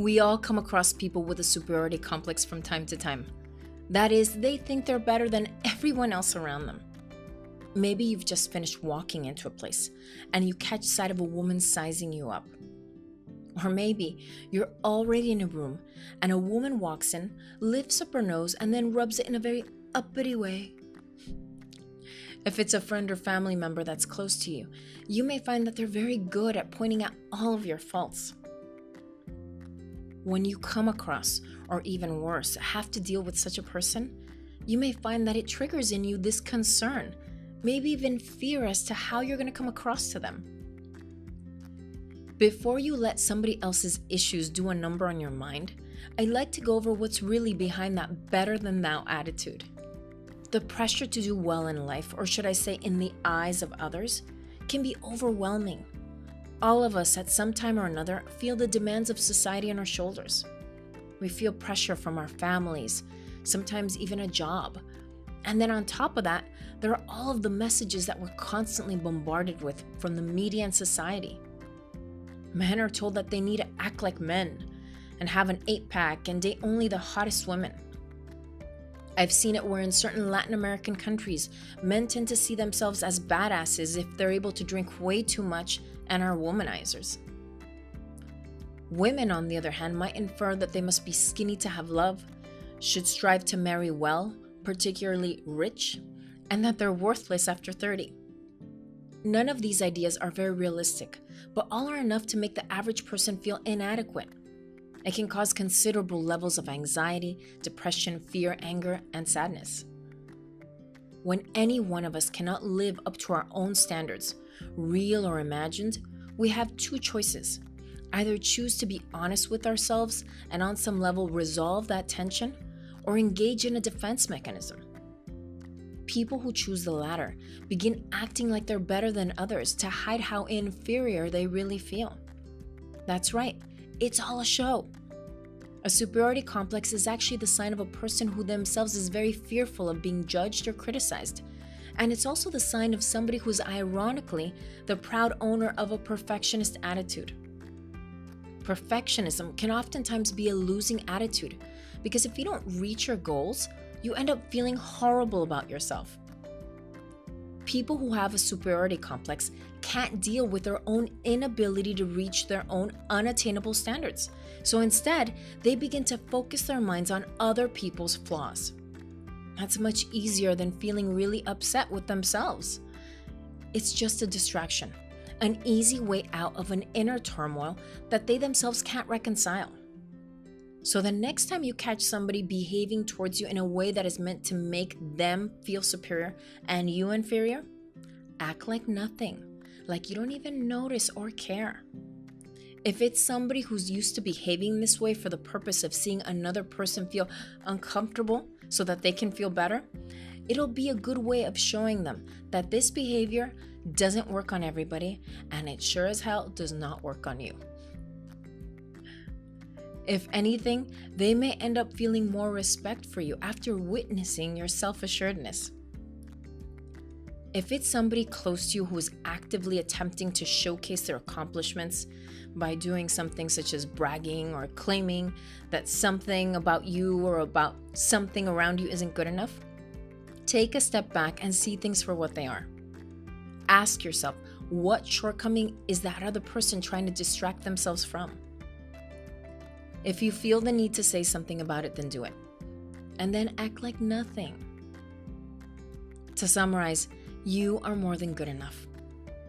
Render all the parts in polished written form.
We all come across people with a superiority complex from time to time. That is, they think they're better than everyone else around them. Maybe you've just finished walking into a place and you catch sight of a woman sizing you up. Or maybe you're already in a room and a woman walks in, lifts up her nose, and then rubs it in a very uppity way. If it's a friend or family member that's close to you, you may find that they're very good at pointing out all of your faults. When you come across, or even worse, have to deal with such a person, you may find that it triggers in you this concern, maybe even fear as to how you're going to come across to them. Before you let somebody else's issues do a number on your mind, I'd like to go over what's really behind that better than thou attitude. The pressure to do well in life, or should I say in the eyes of others, can be overwhelming. All of us at some time or another feel the demands of society on our shoulders. We feel pressure from our families, sometimes even a job. And then on top of that, there are all of the messages that we're constantly bombarded with from the media and society. Men are told that they need to act like men and have an 8-pack and date only the hottest women. I've seen it where in certain Latin American countries, men tend to see themselves as badasses if they're able to drink way too much and are womanizers. Women, on the other hand, might infer that they must be skinny to have love, should strive to marry well, particularly rich, and that they're worthless after 30. None of these ideas are very realistic, but all are enough to make the average person feel inadequate. It can cause considerable levels of anxiety, depression, fear, anger, and sadness. When any one of us cannot live up to our own standards, real or imagined, we have two choices. Either choose to be honest with ourselves and on some level resolve that tension, or engage in a defense mechanism. People who choose the latter begin acting like they're better than others to hide how inferior they really feel. That's right, it's all a show. A superiority complex is actually the sign of a person who themselves is very fearful of being judged or criticized. And it's also the sign of somebody who's ironically the proud owner of a perfectionist attitude. Perfectionism can oftentimes be a losing attitude because if you don't reach your goals, you end up feeling horrible about yourself. People who have a superiority complex can't deal with their own inability to reach their own unattainable standards. So instead, they begin to focus their minds on other people's flaws. That's much easier than feeling really upset with themselves. It's just a distraction, an easy way out of an inner turmoil that they themselves can't reconcile. So the next time you catch somebody behaving towards you in a way that is meant to make them feel superior and you inferior, act like nothing, like you don't even notice or care. If it's somebody who's used to behaving this way for the purpose of seeing another person feel uncomfortable so that they can feel better, it'll be a good way of showing them that this behavior doesn't work on everybody and it sure as hell does not work on you. If anything, they may end up feeling more respect for you after witnessing your self-assuredness. If it's somebody close to you who is actively attempting to showcase their accomplishments by doing something such as bragging or claiming that something about you or about something around you isn't good enough, take a step back and see things for what they are. Ask yourself, what shortcoming is that other person trying to distract themselves from? If you feel the need to say something about it, then do it. And then act like nothing. To summarize, you are more than good enough.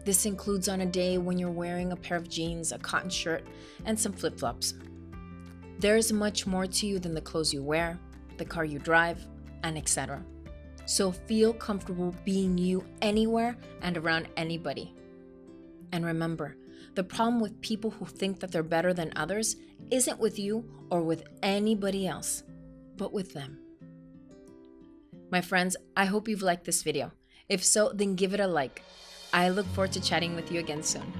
This includes on a day when you're wearing a pair of jeans, a cotton shirt, and some flip-flops. There's much more to you than the clothes you wear, the car you drive, and etc. So feel comfortable being you anywhere and around anybody. And remember, the problem with people who think that they're better than others isn't with you or with anybody else, but with them. My friends, I hope you've liked this video. If so, then give it a like. I look forward to chatting with you again soon.